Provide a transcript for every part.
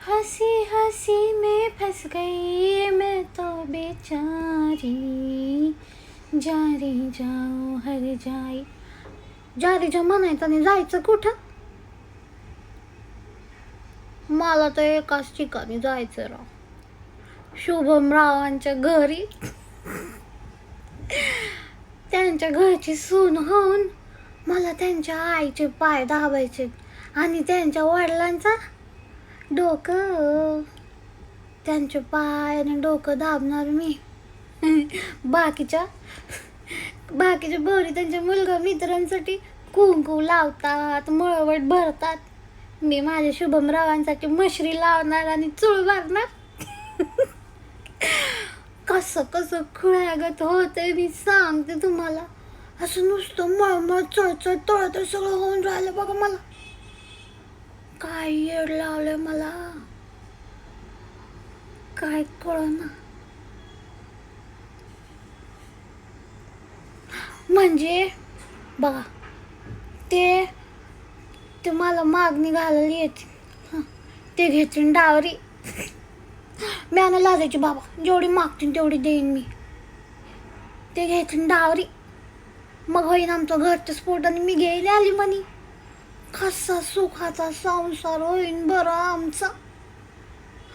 हंसी हंसी में फंस गई मैं तो बेचारी, जा रे जाओ हर जाई. जा रे जाऊ म्हणायचं आणि जायचं कुठं? मला तर एकाच ठिकाणी जायचं राव, शुभमरावांच्या घरी. त्यांच्या घरची सून होऊन मला त्यांच्या आईचे पाय दाबायचे आणि त्यांच्या वडिलांचा डोकं, त्यांचे पाय आणि डोकं दाबणार मी. बाकीच्या बरी त्यांच्या मुलगा मित्रांसाठी कुंकू लावतात, मळवट भरतात. मी माझ्या शुभमरावांसाठी मशरी लावणार आणि चूळ भरणार. कसं कसं खुळ्यागत होतंय मी सांगते तुम्हाला. असं नुसतं मळमळ चळचळ तळतळ सगळं होऊन राहिलं बघा मला. काय येड लावलंय मला, काय कळना. म्हणजे बघा, ते मला मागणी घालायला येते, ते घेतील डावरी. मी आणा लाजायची बाबा, जेवढी मागतील तेवढी देईन मी. ते घेतील डावरी, मग होईन आमचं घरच्या स्फोटाने मी घ्यायला आली म्हणी. कसा सुखाचा संसार होईन बरं आमचा.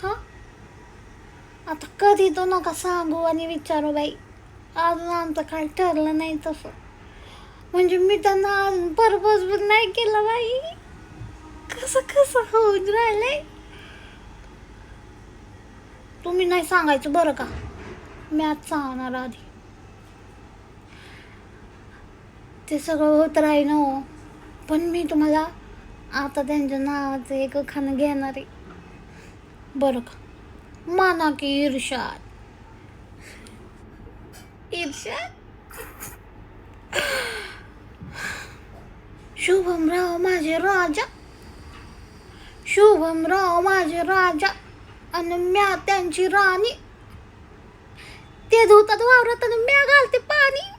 हा, आता कधी तो नका सांगू आणि विचारू बाई, अजून आमचं काही ठरलं नाही तसं. म्हणजे मी त्यांना अजून प्रपोज पण नाही केलं बाई. कसं कसं होऊन राहिलंय. तुम्ही नाही सांगायचं बरं का, मी आज सांगणार आधी. ते सगळं होत राहीन हो, पण मी तुम्हाला आता त्यांच्या नावाचं एक खाणं घेणार आहे बरं का. माना की इर्षाद. शुभमराव माझे राजा, शुभमराव माझे राजा आणि म्या त्यांची राणी. ते धुतात वावरात आणि म्या घालते पाणी.